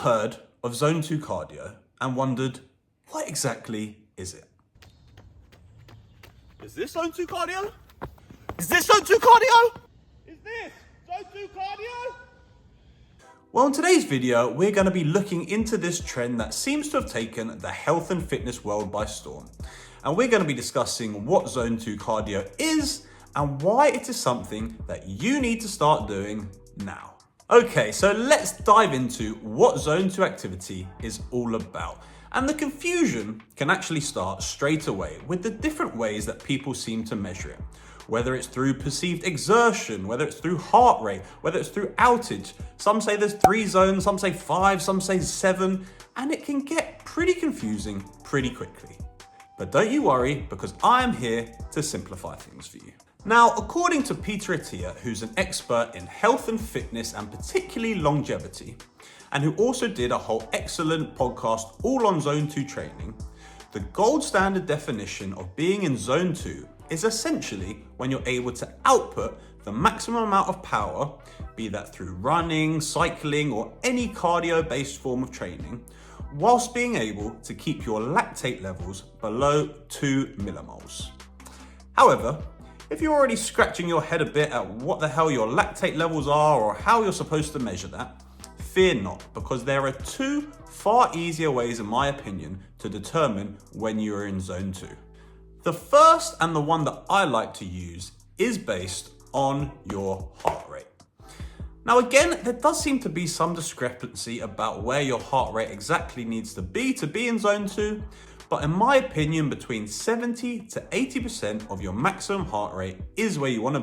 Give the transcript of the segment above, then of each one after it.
heard of Zone 2 cardio and wondered, what exactly is it? Is this Zone 2 cardio? Is this Zone 2 cardio? Is this Zone 2 cardio? Well, in today's video, we're going to be looking into this trend that seems to have taken the health and fitness world by storm. And we're going to be discussing what Zone 2 cardio is and why it is something that you need to start doing now. Okay, so let's dive into what Zone 2 activity is all about. And the confusion can actually start straight away with the different ways that people seem to measure it. Whether it's through perceived exertion, whether it's through heart rate, whether it's through outage. Some say there's 3 zones, some say 5, some say 7, and it can get pretty confusing pretty quickly. But don't you worry, because I am here to simplify things for you. Now, according to Peter Attia, who's an expert in health and fitness and particularly longevity, and who also did a whole excellent podcast all on Zone 2 training, the gold standard definition of being in Zone 2 is essentially when you're able to output the maximum amount of power, be that through running, cycling, or any cardio-based form of training, whilst being able to keep your lactate levels below 2 millimoles. However, if you're already scratching your head a bit at what the hell your lactate levels are or how you're supposed to measure that, fear not, because there are 2 far easier ways, in my opinion, to determine when you're in Zone 2. The first, and the one that I like to use, is based on your heart rate. Now again, there does seem to be some discrepancy about where your heart rate exactly needs to be in Zone 2, but in my opinion, between 70 to 80% of your maximum heart rate is where you want to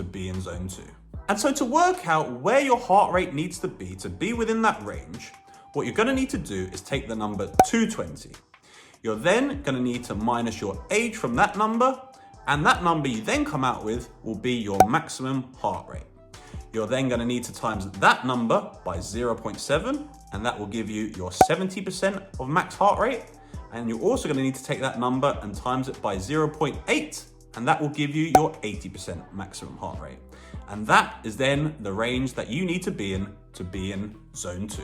be in Zone 2. And so to work out where your heart rate needs to be within that range, what you're going to need to do is take the number 220. You're then going to need to minus your age from that number, and that number you then come out with will be your maximum heart rate. You're then going to need to times that number by 0.7, and that will give you your 70% of max heart rate. And you're also going to need to take that number and times it by 0.8, and that will give you your 80% maximum heart rate. And that is then the range that you need to be in Zone 2.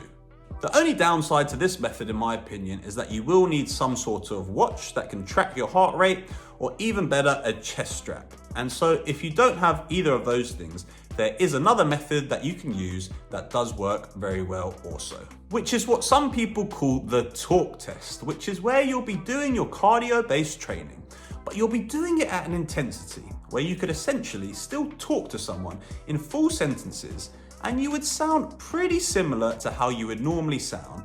The only downside to this method, in my opinion, is that you will need some sort of watch that can track your heart rate, or even better, a chest strap. And so if you don't have either of those things, there is another method that you can use that does work very well also, which is what some people call the talk test, which is where you'll be doing your cardio-based training, but you'll be doing it at an intensity where you could essentially still talk to someone in full sentences, and you would sound pretty similar to how you would normally sound,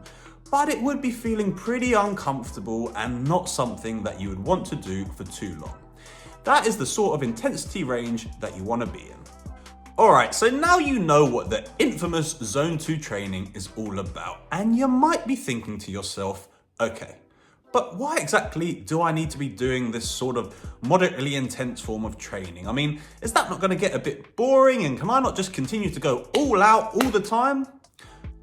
but it would be feeling pretty uncomfortable and not something that you would want to do for too long. That is the sort of intensity range that you want to be in. Alright, so now you know what the infamous Zone 2 training is all about, and you might be thinking to yourself, okay, but why exactly do I need to be doing this sort of moderately intense form of training? I mean, is that not going to get a bit boring, and can I not just continue to go all out all the time?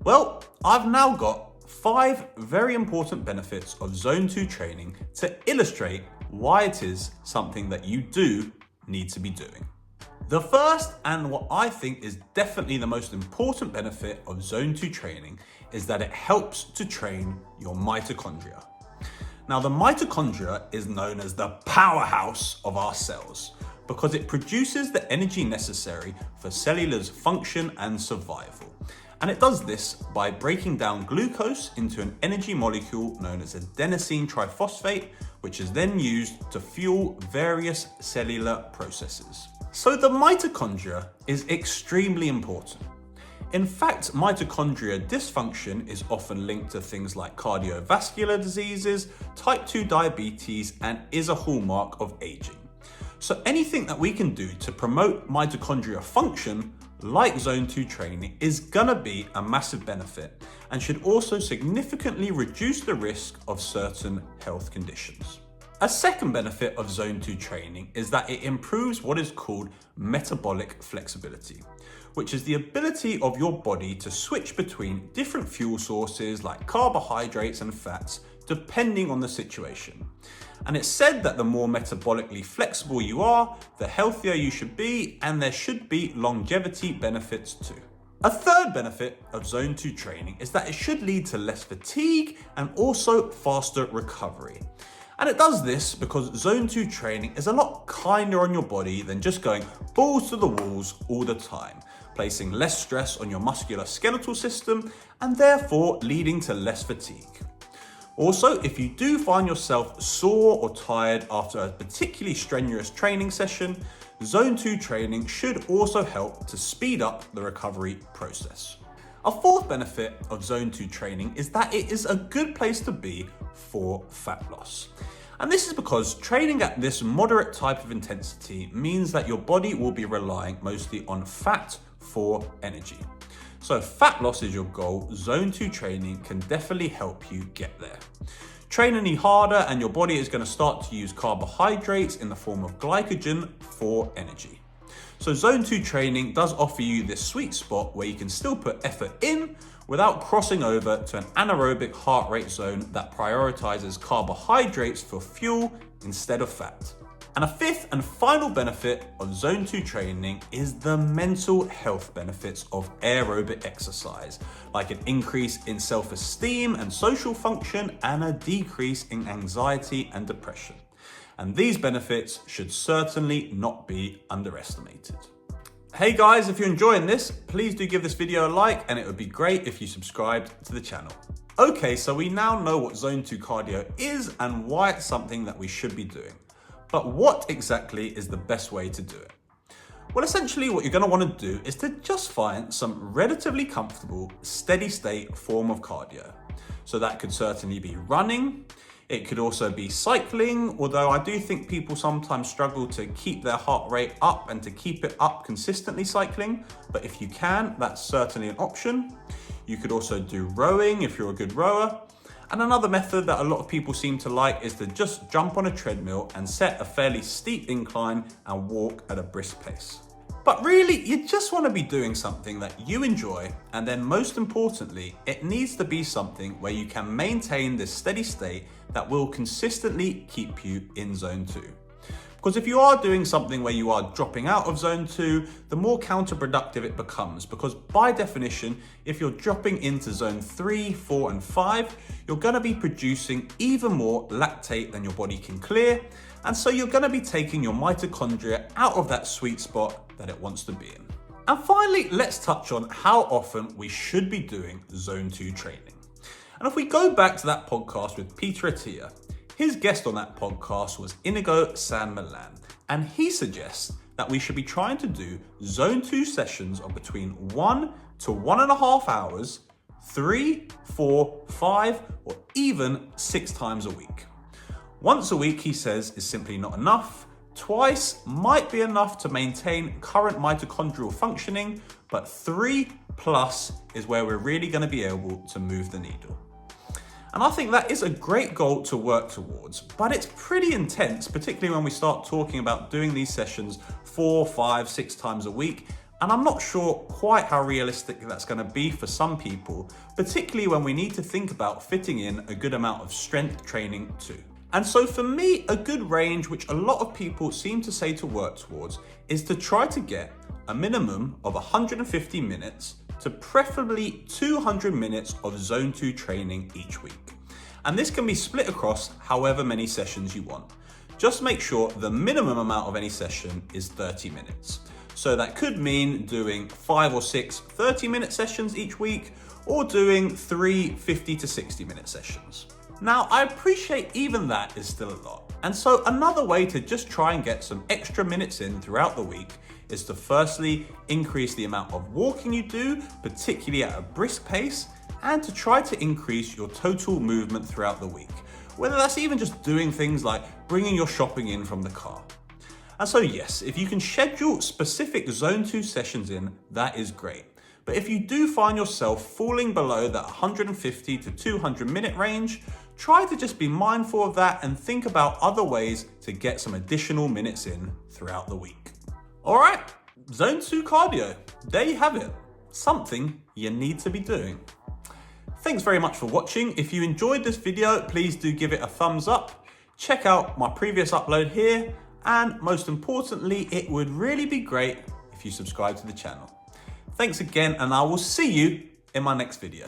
Well, I've now got 5 very important benefits of Zone 2 training to illustrate why it is something that you do need to be doing. The first, and what I think is definitely the most important benefit of Zone 2 training, is that it helps to train your mitochondria. Now, the mitochondria is known as the powerhouse of our cells because it produces the energy necessary for cellular function and survival. And it does this by breaking down glucose into an energy molecule known as adenosine triphosphate, which is then used to fuel various cellular processes. So the mitochondria is extremely important. In fact, mitochondria dysfunction is often linked to things like cardiovascular diseases, type 2 diabetes, and is a hallmark of aging. So anything that we can do to promote mitochondria function, like Zone 2 training, is gonna be a massive benefit and should also significantly reduce the risk of certain health conditions. A second benefit of Zone 2 training is that it improves what is called metabolic flexibility, which is the ability of your body to switch between different fuel sources like carbohydrates and fats, depending on the situation. And it's said that the more metabolically flexible you are, the healthier you should be, and there should be longevity benefits too. A third benefit of Zone 2 training is that it should lead to less fatigue and also faster recovery. And it does this because Zone 2 training is a lot kinder on your body than just going balls to the walls all the time, placing less stress on your musculoskeletal system and therefore leading to less fatigue. Also, if you do find yourself sore or tired after a particularly strenuous training session, Zone 2 training should also help to speed up the recovery process. A fourth benefit of Zone 2 training is that it is a good place to be for fat loss. And this is because training at this moderate type of intensity means that your body will be relying mostly on fat for energy. So if fat loss is your goal, Zone 2 training can definitely help you get there. Train any harder and your body is going to start to use carbohydrates in the form of glycogen for energy. So Zone 2 training does offer you this sweet spot where you can still put effort in without crossing over to an anaerobic heart rate zone that prioritizes carbohydrates for fuel instead of fat. And a fifth and final benefit of Zone 2 training is the mental health benefits of aerobic exercise, like an increase in self-esteem and social function and a decrease in anxiety and depression. And these benefits should certainly not be underestimated. Hey guys, if you're enjoying this, please do give this video a like and it would be great if you subscribed to the channel. Okay, so we now know what Zone 2 cardio is and why it's something that we should be doing. But what exactly is the best way to do it? Well, essentially what you're going to want to do is to just find some relatively comfortable, steady state form of cardio. So that could certainly be running. It could also be cycling, although I do think people sometimes struggle to keep their heart rate up and to keep it up consistently cycling. But if you can, that's certainly an option. You could also do rowing if you're a good rower. And another method that a lot of people seem to like is to just jump on a treadmill and set a fairly steep incline and walk at a brisk pace. But really, you just want to be doing something that you enjoy, and then most importantly, it needs to be something where you can maintain this steady state that will consistently keep you in Zone 2. Because if you are doing something where you are dropping out of Zone 2, the more counterproductive it becomes. Because by definition, if you're dropping into Zone 3, 4, and 5, you're going to be producing even more lactate than your body can clear. And so you're going to be taking your mitochondria out of that sweet spot that it wants to be in. And finally, let's touch on how often we should be doing Zone 2 training. And if we go back to that podcast with Peter Attia, his guest on that podcast was Inigo San Millan, and he suggests that we should be trying to do Zone 2 sessions of between 1 to 1.5 hours, 3, 4, 5, or even 6 times a week. Once a week, he says, is simply not enough. Twice might be enough to maintain current mitochondrial functioning, but 3+ is where we're really going to be able to move the needle. And I think that is a great goal to work towards, but it's pretty intense, particularly when we start talking about doing these sessions 4, 5, 6 times a week. And I'm not sure quite how realistic that's going to be for some people, particularly when we need to think about fitting in a good amount of strength training too. And so for me, a good range, which a lot of people seem to say to work towards, is to try to get a minimum of 150 minutes to preferably 200 minutes of Zone 2 training each week. And this can be split across however many sessions you want. Just make sure the minimum amount of any session is 30 minutes. So that could mean doing 5 or 6 30-minute sessions each week, or doing 3 50 to 60-minute sessions. Now, I appreciate even that is still a lot. And so another way to just try and get some extra minutes in throughout the week is to firstly increase the amount of walking you do, particularly at a brisk pace, and to try to increase your total movement throughout the week. Whether that's even just doing things like bringing your shopping in from the car. And so yes, if you can schedule specific Zone 2 sessions in, that is great. But if you do find yourself falling below that 150 to 200 minute range, try to just be mindful of that and think about other ways to get some additional minutes in throughout the week. All right, Zone 2 cardio, there you have it. Something you need to be doing. Thanks very much for watching. If you enjoyed this video, please do give it a thumbs up. Check out my previous upload here. And most importantly, it would really be great if you subscribe to the channel. Thanks again, and I will see you in my next video.